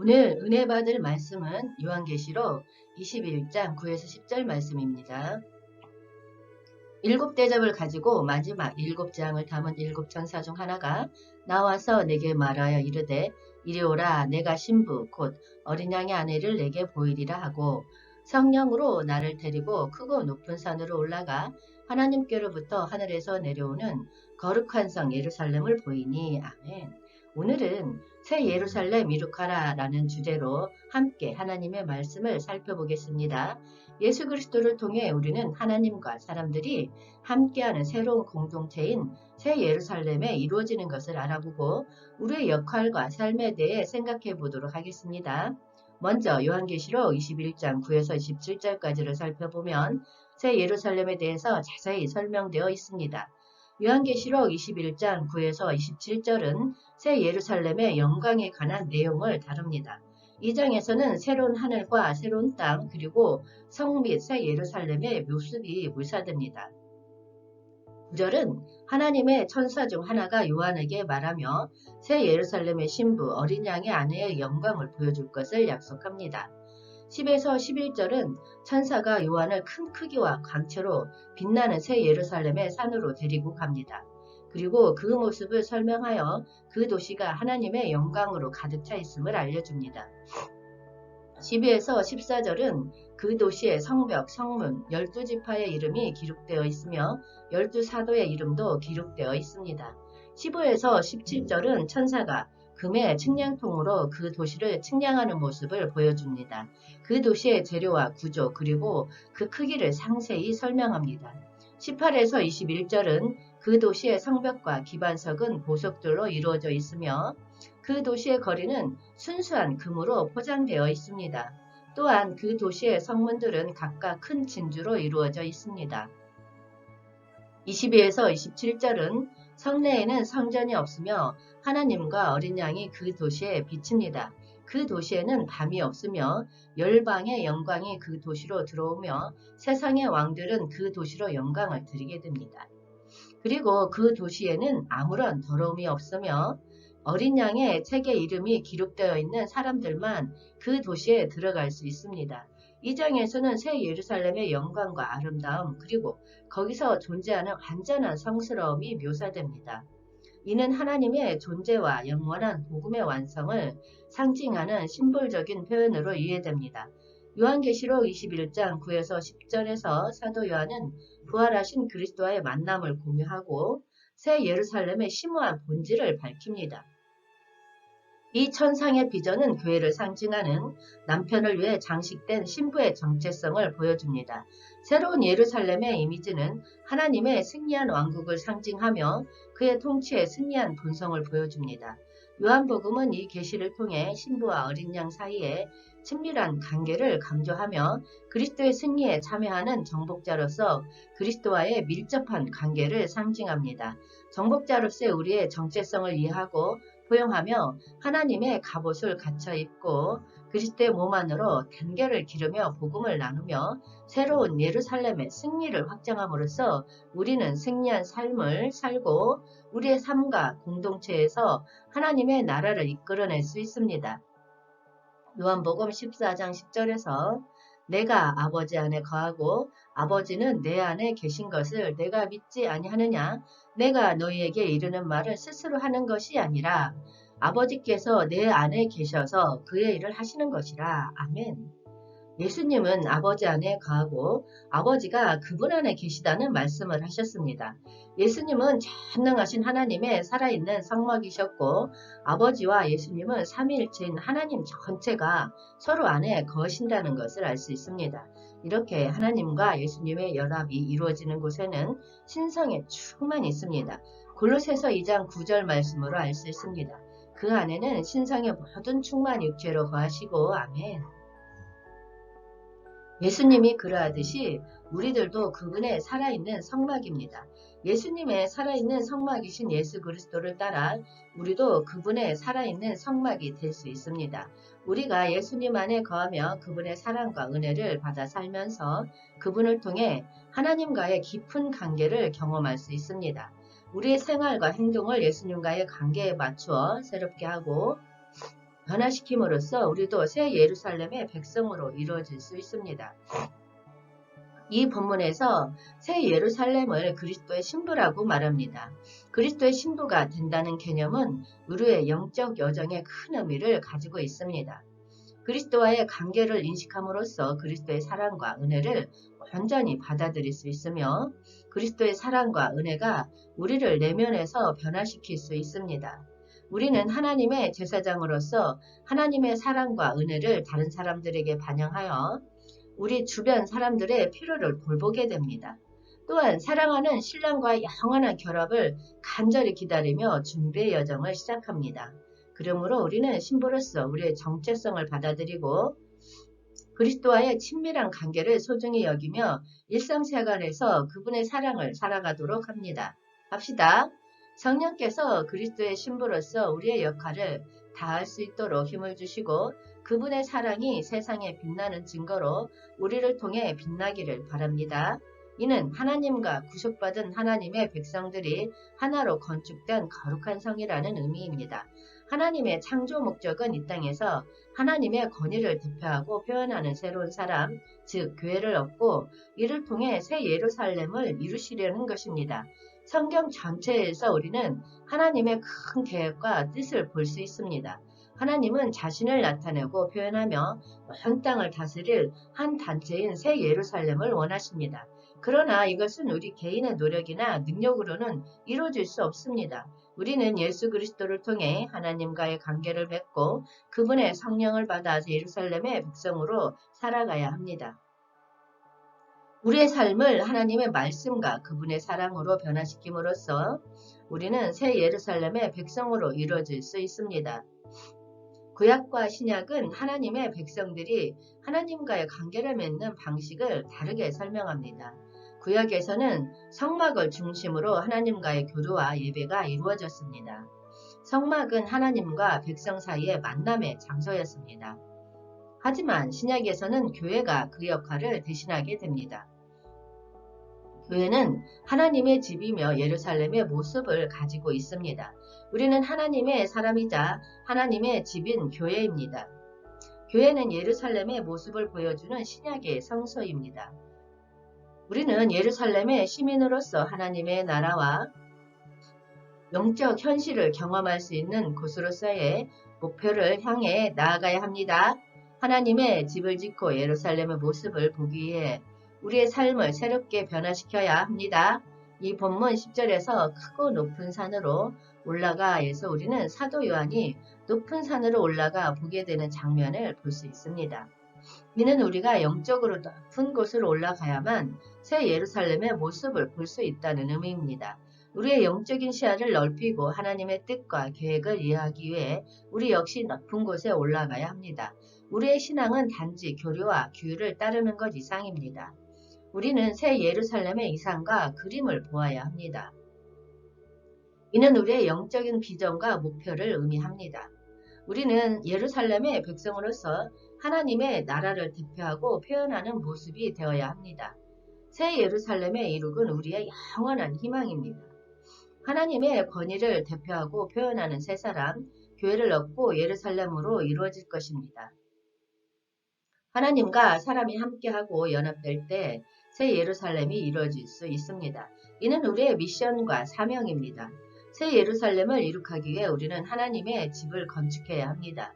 오늘 은혜 받을 말씀은 요한계시록 21장 9에서 10절 말씀입니다. 일곱 대접을 가지고 마지막 일곱 장을 담은 일곱 천사 중 하나가 나와서 내게 말하여 이르되 이리 오라 내가 신부 곧 어린 양의 아내를 내게 보이리라 하고 성령으로 나를 데리고 크고 높은 산으로 올라가 하나님께로부터 하늘에서 내려오는 거룩한 성 예루살렘을 보이니. 아멘. 오늘은 새 예루살렘 이룩하라 라는 주제로 함께 하나님의 말씀을 살펴보겠습니다. 예수 그리스도를 통해 우리는 하나님과 사람들이 함께하는 새로운 공동체인 새 예루살렘에 이루어지는 것을 알아보고 우리의 역할과 삶에 대해 생각해 보도록 하겠습니다. 먼저 요한계시록 21장 9에서 27절까지를 살펴보면 새 예루살렘에 대해서 자세히 설명되어 있습니다. 요한계시록 21장 9에서 27절은 새 예루살렘의 영광에 관한 내용을 다룹니다. 이 장에서는 새로운 하늘과 새로운 땅 그리고 성 및 새 예루살렘의 모습이 묘사됩니다. 9절은 하나님의 천사 중 하나가 요한에게 말하며 새 예루살렘의 신부 어린 양의 아내의 영광을 보여줄 것을 약속합니다. 10에서 11절은 천사가 요한을 큰 크기와 광채로 빛나는 새 예루살렘의 산으로 데리고 갑니다. 그리고 그 모습을 설명하여 그 도시가 하나님의 영광으로 가득 차 있음을 알려줍니다. 12에서 14절은 그 도시의 성벽, 성문, 12지파의 이름이 기록되어 있으며 12사도의 이름도 기록되어 있습니다. 15에서 17절은 천사가 금의 측량통으로 그 도시를 측량하는 모습을 보여줍니다. 그 도시의 재료와 구조 그리고 그 크기를 상세히 설명합니다. 18에서 21절은 그 도시의 성벽과 기반석은 보석들로 이루어져 있으며 그 도시의 거리는 순수한 금으로 포장되어 있습니다. 또한 그 도시의 성문들은 각각 큰 진주로 이루어져 있습니다. 22에서 27절은 성내에는 성전이 없으며 하나님과 어린 양이 그 도시에 비칩니다. 그 도시에는 밤이 없으며 열방의 영광이 그 도시로 들어오며 세상의 왕들은 그 도시로 영광을 드리게 됩니다. 그리고 그 도시에는 아무런 더러움이 없으며 어린 양의 책에 이름이 기록되어 있는 사람들만 그 도시에 들어갈 수 있습니다. 이 장에서는 새 예루살렘의 영광과 아름다움 그리고 거기서 존재하는 완전한 성스러움이 묘사됩니다. 이는 하나님의 존재와 영원한 복음의 완성을 상징하는 심볼적인 표현으로 이해됩니다. 요한계시록 21장 9에서 10절에서 사도 요한은 부활하신 그리스도와의 만남을 공유하고 새 예루살렘의 심오한 본질을 밝힙니다. 이 천상의 비전은 교회를 상징하는 남편을 위해 장식된 신부의 정체성을 보여줍니다. 새로운 예루살렘의 이미지는 하나님의 승리한 왕국을 상징하며 그의 통치의 승리한 본성을 보여줍니다. 요한복음은 이 계시를 통해 신부와 어린 양 사이에 친밀한 관계를 강조하며 그리스도의 승리에 참여하는 정복자로서 그리스도와의 밀접한 관계를 상징합니다. 정복자로서의 우리의 정체성을 이해하고 포용하며 하나님의 갑옷을 갖춰 입고 그리스도의 몸 안으로 단결을 기르며 복음을 나누며 새로운 예루살렘의 승리를 확장함으로써 우리는 승리한 삶을 살고 우리의 삶과 공동체에서 하나님의 나라를 이끌어낼 수 있습니다. 요한복음 14장 10절에서 내가 아버지 안에 거하고 아버지는 내 안에 계신 것을 내가 믿지 아니하느냐? 내가 너희에게 이르는 말을 스스로 하는 것이 아니라 아버지께서 내 안에 계셔서 그의 일을 하시는 것이라. 아멘. 예수님은 아버지 안에 거하고 아버지가 그분 안에 계시다는 말씀을 하셨습니다. 예수님은 전능하신 하나님의 살아있는 성막이셨고 아버지와 예수님은 삼위일체인 하나님 전체가 서로 안에 거하신다는 것을 알 수 있습니다. 이렇게 하나님과 예수님의 연합이 이루어지는 곳에는 신성의 충만이 있습니다. 골로새서 2장 9절 말씀으로 알 수 있습니다. 그 안에는 신성의 모든 충만이 육체로 거하시고 아멘. 예수님이 그러하듯이 우리들도 그분의 살아있는 성막입니다. 예수님의 살아있는 성막이신 예수 그리스도를 따라 우리도 그분의 살아있는 성막이 될 수 있습니다. 우리가 예수님 안에 거하며 그분의 사랑과 은혜를 받아 살면서 그분을 통해 하나님과의 깊은 관계를 경험할 수 있습니다. 우리의 생활과 행동을 예수님과의 관계에 맞추어 새롭게 하고 변화시킴으로써 우리도 새 예루살렘의 백성으로 이루어질 수 있습니다. 이 본문에서 새 예루살렘을 그리스도의 신부라고 말합니다. 그리스도의 신부가 된다는 개념은 우리의 영적 여정에 큰 의미를 가지고 있습니다. 그리스도와의 관계를 인식함으로써 그리스도의 사랑과 은혜를 완전히 받아들일 수 있으며 그리스도의 사랑과 은혜가 우리를 내면에서 변화시킬 수 있습니다. 우리는 하나님의 제사장으로서 하나님의 사랑과 은혜를 다른 사람들에게 반영하여 우리 주변 사람들의 필요를 돌보게 됩니다. 또한 사랑하는 신랑과의 영원한 결합을 간절히 기다리며 준비의 여정을 시작합니다. 그러므로 우리는 신부로서 우리의 정체성을 받아들이고 그리스도와의 친밀한 관계를 소중히 여기며 일상생활에서 그분의 사랑을 살아가도록 합시다. 성령께서 그리스도의 신부로서 우리의 역할을 다할 수 있도록 힘을 주시고 그분의 사랑이 세상에 빛나는 증거로 우리를 통해 빛나기를 바랍니다. 이는 하나님과 구속받은 하나님의 백성들이 하나로 건축된 거룩한 성이라는 의미입니다. 하나님의 창조 목적은 이 땅에서 하나님의 권위를 대표하고 표현하는 새로운 사람, 즉 교회를 얻고 이를 통해 새 예루살렘을 이루시려는 것입니다. 성경 전체에서 우리는 하나님의 큰 계획과 뜻을 볼 수 있습니다. 하나님은 자신을 나타내고 표현하며 온 땅을 다스릴 한 단체인 새 예루살렘을 원하십니다. 그러나 이것은 우리 개인의 노력이나 능력으로는 이루어질 수 없습니다. 우리는 예수 그리스도를 통해 하나님과의 관계를 맺고 그분의 성령을 받아 예루살렘의 백성으로 살아가야 합니다. 우리의 삶을 하나님의 말씀과 그분의 사랑으로 변화시킴으로써 우리는 새 예루살렘의 백성으로 이루어질 수 있습니다. 구약과 신약은 하나님의 백성들이 하나님과의 관계를 맺는 방식을 다르게 설명합니다. 구약에서는 성막을 중심으로 하나님과의 교류와 예배가 이루어졌습니다. 성막은 하나님과 백성 사이의 만남의 장소였습니다. 하지만 신약에서는 교회가 그 역할을 대신하게 됩니다. 교회는 하나님의 집이며 예루살렘의 모습을 가지고 있습니다. 우리는 하나님의 사람이자 하나님의 집인 교회입니다. 교회는 예루살렘의 모습을 보여주는 신약의 성소입니다. 우리는 예루살렘의 시민으로서 하나님의 나라와 영적 현실을 경험할 수 있는 곳으로서의 목표를 향해 나아가야 합니다. 하나님의 집을 짓고 예루살렘의 모습을 보기 위해 우리의 삶을 새롭게 변화시켜야 합니다. 이 본문 10절에서 크고 높은 산으로 올라가에서 우리는 사도 요한이 높은 산으로 올라가 보게 되는 장면을 볼 수 있습니다. 이는 우리가 영적으로 높은 곳으로 올라가야만 새 예루살렘의 모습을 볼 수 있다는 의미입니다. 우리의 영적인 시야를 넓히고 하나님의 뜻과 계획을 이해하기 위해 우리 역시 높은 곳에 올라가야 합니다. 우리의 신앙은 단지 교리와 규율을 따르는 것 이상입니다. 우리는 새 예루살렘의 이상과 그림을 보아야 합니다. 이는 우리의 영적인 비전과 목표를 의미합니다. 우리는 예루살렘의 백성으로서 하나님의 나라를 대표하고 표현하는 모습이 되어야 합니다. 새 예루살렘의 이룩은 우리의 영원한 희망입니다. 하나님의 권위를 대표하고 표현하는 새 사람, 교회를 얻고 예루살렘으로 이루어질 것입니다. 하나님과 사람이 함께하고 연합될 때 새 예루살렘이 이루어질 수 있습니다. 이는 우리의 미션과 사명입니다. 새 예루살렘을 이룩하기 위해 우리는 하나님의 집을 건축해야 합니다.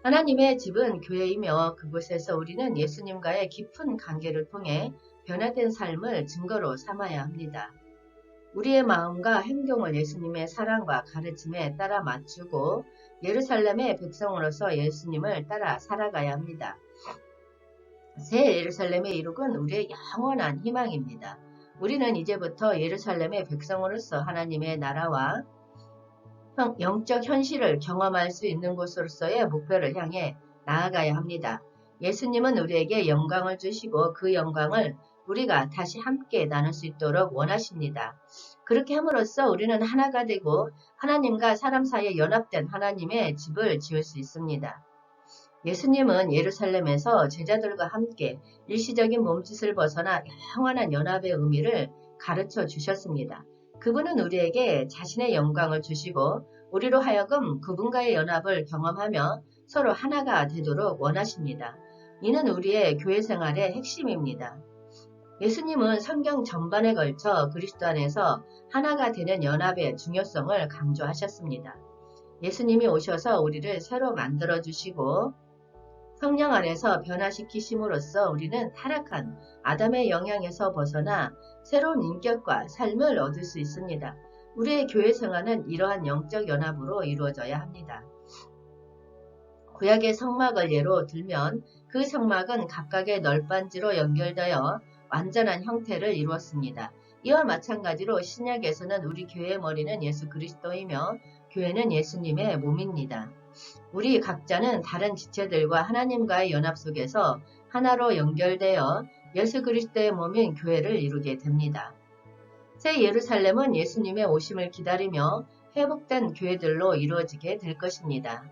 하나님의 집은 교회이며 그곳에서 우리는 예수님과의 깊은 관계를 통해 변화된 삶을 증거로 삼아야 합니다. 우리의 마음과 행동을 예수님의 사랑과 가르침에 따라 맞추고 예루살렘의 백성으로서 예수님을 따라 살아가야 합니다. 새 예루살렘의 이룩은 우리의 영원한 희망입니다. 우리는 이제부터 예루살렘의 백성으로서 하나님의 나라와 영적 현실을 경험할 수 있는 곳으로서의 목표를 향해 나아가야 합니다. 예수님은 우리에게 영광을 주시고 그 영광을 우리가 다시 함께 나눌 수 있도록 원하십니다. 그렇게 함으로써 우리는 하나가 되고 하나님과 사람 사이에 연합된 하나님의 집을 지을 수 있습니다. 예수님은 예루살렘에서 제자들과 함께 일시적인 몸짓을 벗어나 영원한 연합의 의미를 가르쳐 주셨습니다. 그분은 우리에게 자신의 영광을 주시고 우리로 하여금 그분과의 연합을 경험하며 서로 하나가 되도록 원하십니다. 이는 우리의 교회 생활의 핵심입니다. 예수님은 성경 전반에 걸쳐 그리스도 안에서 하나가 되는 연합의 중요성을 강조하셨습니다. 예수님이 오셔서 우리를 새로 만들어주시고 성령 안에서 변화시키심으로써 우리는 타락한 아담의 영향에서 벗어나 새로운 인격과 삶을 얻을 수 있습니다. 우리의 교회 생활은 이러한 영적 연합으로 이루어져야 합니다. 구약의 성막을 예로 들면 그 성막은 각각의 널빤지로 연결되어 완전한 형태를 이루었습니다. 이와 마찬가지로 신약에서는 우리 교회의 머리는 예수 그리스도이며 교회는 예수님의 몸입니다. 우리 각자는 다른 지체들과 하나님과의 연합 속에서 하나로 연결되어 예수 그리스도의 몸인 교회를 이루게 됩니다. 새 예루살렘은 예수님의 오심을 기다리며 회복된 교회들로 이루어지게 될 것입니다.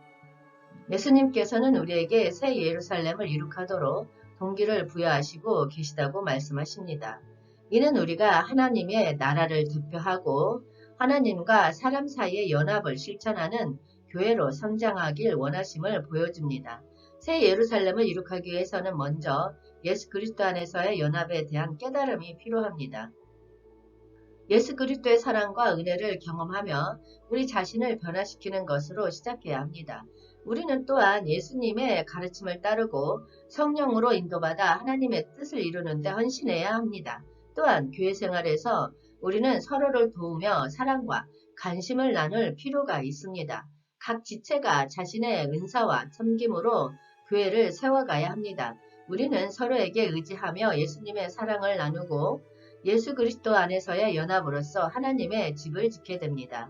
예수님께서는 우리에게 새 예루살렘을 이룩하도록 동기를 부여하시고 계시다고 말씀하십니다. 이는 우리가 하나님의 나라를 대표하고 하나님과 사람 사이의 연합을 실천하는 교회로 성장하길 원하심을 보여줍니다. 새 예루살렘을 이룩하기 위해서는 먼저 예수 그리스도 안에서의 연합에 대한 깨달음이 필요합니다. 예수 그리스도의 사랑과 은혜를 경험하며 우리 자신을 변화시키는 것으로 시작해야 합니다. 우리는 또한 예수님의 가르침을 따르고 성령으로 인도받아 하나님의 뜻을 이루는 데 헌신해야 합니다. 또한 교회 생활에서 우리는 서로를 도우며 사랑과 관심을 나눌 필요가 있습니다. 각 지체가 자신의 은사와 섬김으로 교회를 세워가야 합니다. 우리는 서로에게 의지하며 예수님의 사랑을 나누고 예수 그리스도 안에서의 연합으로서 하나님의 집을 짓게 됩니다.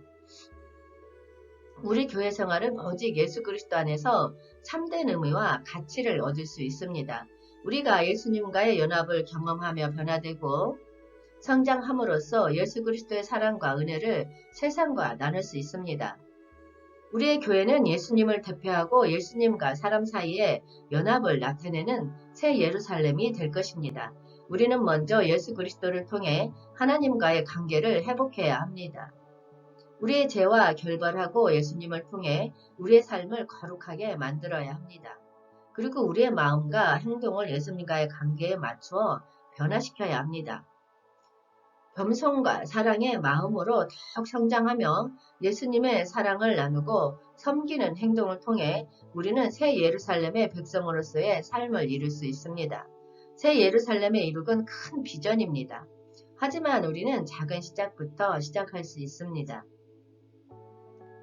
우리 교회 생활은 오직 예수 그리스도 안에서 참된 의미와 가치를 얻을 수 있습니다. 우리가 예수님과의 연합을 경험하며 변화되고 성장함으로써 예수 그리스도의 사랑과 은혜를 세상과 나눌 수 있습니다. 우리의 교회는 예수님을 대표하고 예수님과 사람 사이의 연합을 나타내는 새 예루살렘이 될 것입니다. 우리는 먼저 예수 그리스도를 통해 하나님과의 관계를 회복해야 합니다. 우리의 죄와 결별하고 예수님을 통해 우리의 삶을 거룩하게 만들어야 합니다. 그리고 우리의 마음과 행동을 예수님과의 관계에 맞추어 변화시켜야 합니다. 겸손과 사랑의 마음으로 더욱 성장하며 예수님의 사랑을 나누고 섬기는 행동을 통해 우리는 새 예루살렘의 백성으로서의 삶을 이룰 수 있습니다. 새 예루살렘의 이룩은 큰 비전입니다. 하지만 우리는 작은 시작부터 시작할 수 있습니다.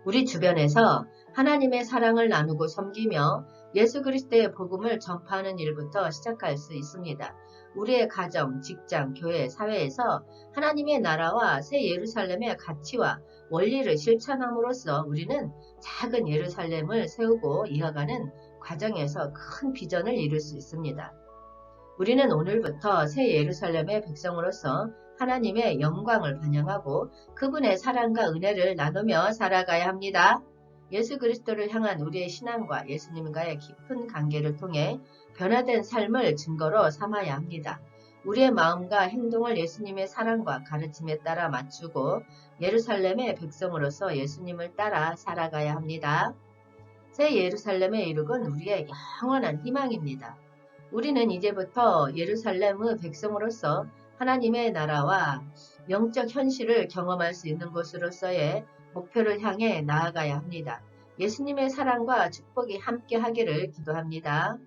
우리 주변에서 하나님의 사랑을 나누고 섬기며 예수 그리스도의 복음을 전파하는 일부터 시작할 수 있습니다. 우리의 가정, 직장, 교회, 사회에서 하나님의 나라와 새 예루살렘의 가치와 원리를 실천함으로써 우리는 작은 예루살렘을 세우고 이어가는 과정에서 큰 비전을 이룰 수 있습니다. 우리는 오늘부터 새 예루살렘의 백성으로서 하나님의 영광을 반영하고 그분의 사랑과 은혜를 나누며 살아가야 합니다. 예수 그리스도를 향한 우리의 신앙과 예수님과의 깊은 관계를 통해 변화된 삶을 증거로 삼아야 합니다. 우리의 마음과 행동을 예수님의 사랑과 가르침에 따라 맞추고 예루살렘의 백성으로서 예수님을 따라 살아가야 합니다. 새 예루살렘의 이룩은 우리의 영원한 희망입니다. 우리는 이제부터 예루살렘의 백성으로서 하나님의 나라와 영적 현실을 경험할 수 있는 곳으로서의 목표를 향해 나아가야 합니다. 예수님의 사랑과 축복이 함께 하기를 기도합니다.